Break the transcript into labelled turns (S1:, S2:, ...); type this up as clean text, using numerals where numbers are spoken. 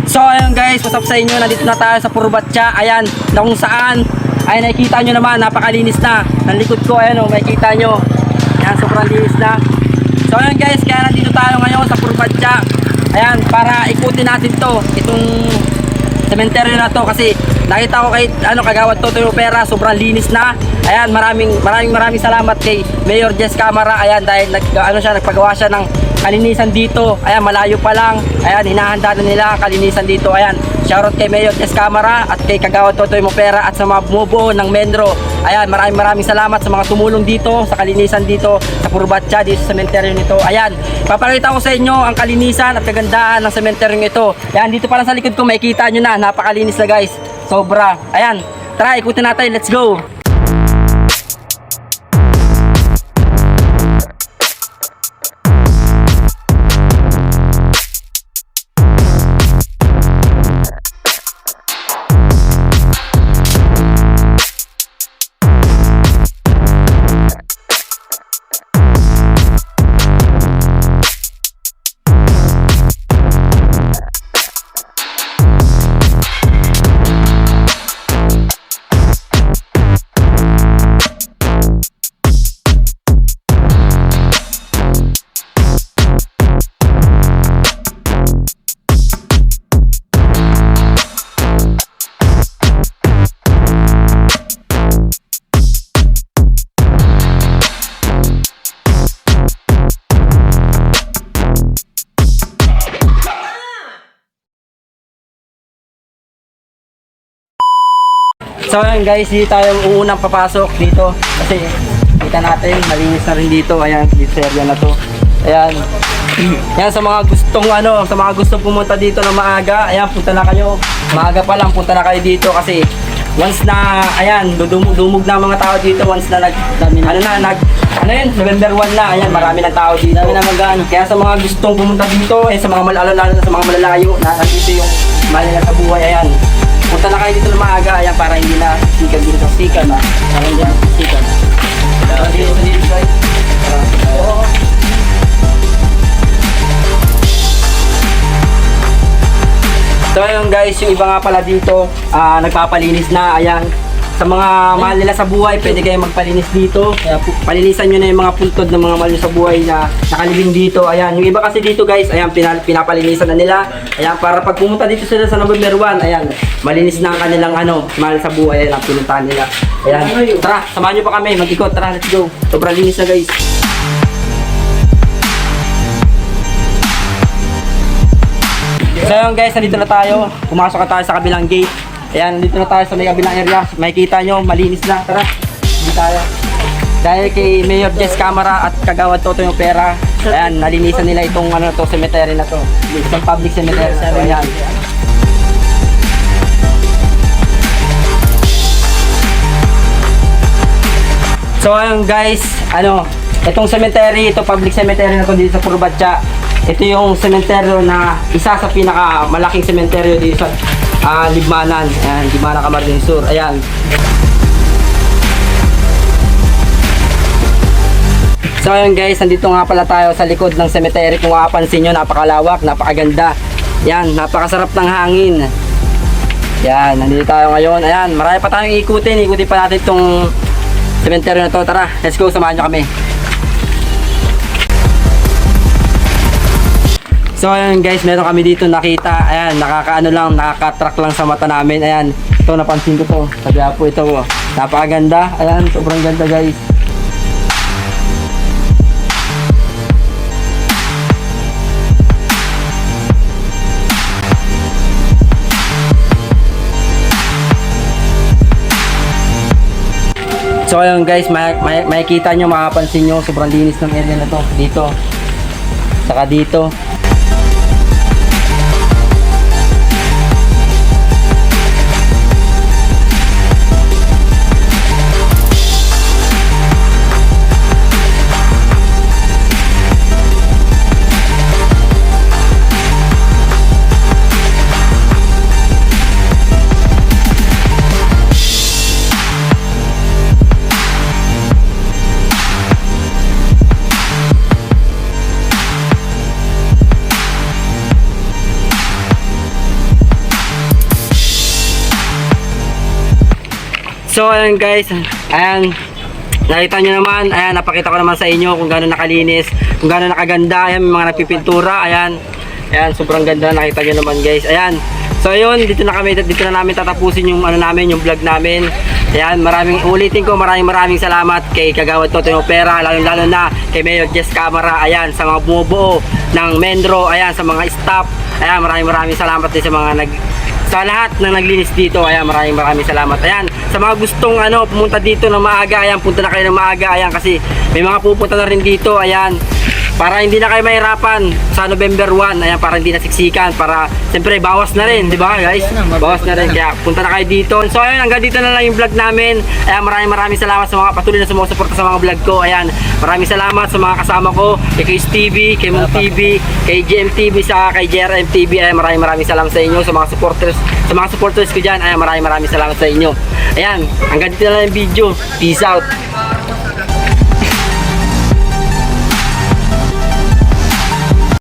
S1: So ayun guys, what's up sa inyo? Nandito na tayo sa Purbatya. Ayan, na kung saan ay nakikita nyo naman, napakalinis na. Ng likod ko, ayan o, makikita nyo. Ayan, sobrang linis na. So ayun guys, kaya nandito tayo ngayon sa Purbatya. Ayan, para ikutin natin to, itong cementerio na to, kasi nakita ko kay Kagawad Totoy Opera, sobrang linis na. Ayan, maraming salamat kay Mayor Jess Camara. Ayan, dahil nagpagawa siya ng kalinisan dito. Ayan, malayo pa lang. Ayan, hinahanda na nila ang kalinisan dito. Ayan, shoutout kay Mayor Jess Camara at kay Kagawad Totoy Opera at sa mga bumubuo ng Menro. Ayan, maraming salamat sa mga tumulong dito sa kalinisan dito sa Purbatya, dito sa sementeryo nito. Ayan, papakita ko sa inyo ang kalinisan at kagandahan ng sementeryo ito. Ayan, dito pa lang sa likod ko makikita nyo na, napakalinis na guys. Sobra. Ayan, tara, ikutin natin. Let's go. So ayan guys, dito tayo unang papasok dito kasi kita natin malinis na rin dito. Ayan, dito sa area na to. Ayan. Yan sa mga gustong sa mga gustong pumunta dito na maaga, ayan, punta na kayo. Maaga pa lang punta na kayo dito kasi once na ayan, dumug na mga tao dito once na November 1 na. Ayan, marami ng tao dito. Dami na mag-ano. Kaya sa mga gustong pumunta dito, sa mga lalo na sa mga malalayo na nandito yung malala sa buhay, ayan. Punta na kayo dito na maaga, ayan, para hindi na sikat dito sa sikat na. Para hindi na sikat. Dito sa dito guys. So ayun guys, yung iba nga pala dito, nagpapalinis na, ayan. Sa mga mahal nila sa buhay, pwede kayo magpalinis dito. Kaya palinisan nyo na yung mga puntod ng mga mahal nyo sa buhay na nakalibing dito. Ayan, yung iba kasi dito guys, ayan, pinapalinisan na nila. Ayan, para pag pumunta dito sila sa November 1, ayan, malinis na ang kanilang mahal sa buhay, ayan, ang pinuntahan nila. Ayan, tara, samahan nyo pa kami, mag-ikot, tara, let's go. Sobrang linis na guys. So yun guys, nandito na tayo. Pumasok na tayo sa kabilang gate. Ayan, nandito na tayo sa may kabilang area. Makikita nyo, malinis na. Tara, hindi tayo. Dahil kay Mayor Jess Camara at Kagawad Totoy Opera, ayan, nalinisan nila itong cemetery na to. Itong public cemetery. Ayan. So ayun guys, itong cemetery, ito public cemetery na to dito sa Purbatya. Ito yung sementeryo na isa sa pinakamalaking sementeryo dito sa Libmanan. Ayan, Libmanan, Camarines Sur. Ayan. So ayun guys, nandito nga pala tayo sa likod ng cemetery. Kung makapansin nyo, napakalawak, napakaganda. Ayan, napakasarap ng hangin. Ayan, nandito tayo ngayon. Ayan, marami pa tayong ikutin. Ikutin pa natin itong sementeryo na to. Tara, let's go, samahan nyo kami. So ayan guys, meron kami dito nakita. Ayan, nakaka-track lang sa mata namin. Ayan, ito napansin ko to. Sabi po ito, napakaganda. Ayan, sobrang ganda guys. So ayun guys, makikita nyo, makapansin nyo, sobrang linis ng area na to. Dito, saka dito. So ayan guys, ayan. Nakita nyo naman, ayan, napakita ko naman sa inyo kung gaano nakalinis, kung gaano nakaganda. Ayan, may mga nagpipintura, ayan. Ayan, sobrang ganda, nakita nyo naman guys. Ayan. So ayun, dito na namin tatapusin yung ano namin, yung vlog namin. Ayan, ulitin ko, maraming salamat kay Kagawad Totoy Opera, lalo na kay Mayor Jess Camara, ayan, sa mga bumubuo ng Mendro, ayan, sa mga staff. Ayan, maraming salamat din sa lahat ng naglinis dito. Ayan, maraming salamat. Ayan, sa mga gustong pumunta dito ng maaga, ayan, punta na kayo ng maaga, ayan, kasi may mga pupunta na rin dito, ayan, para hindi na kayo mahirapan sa November 1, ayan, para hindi na siksikan, para siyempre bawas na rin, di ba guys? Bawas na rin, kaya punta na kayo dito. So ayun, hanggang dito na lang yung vlog namin. Ayan, maraming salamat sa mga patuloy na sumusuporta sa mga vlog ko. Ayan, maraming salamat sa mga kasama ko, kay Chris TV, kay Mong TV, kay GMTV, sa kay JRM TV. Ayan, maraming salamat sa inyo, sa mga supporters ko dyan. Ayan, maraming salamat sa inyo. Ayan, hanggang dito na lang yung video. Peace out.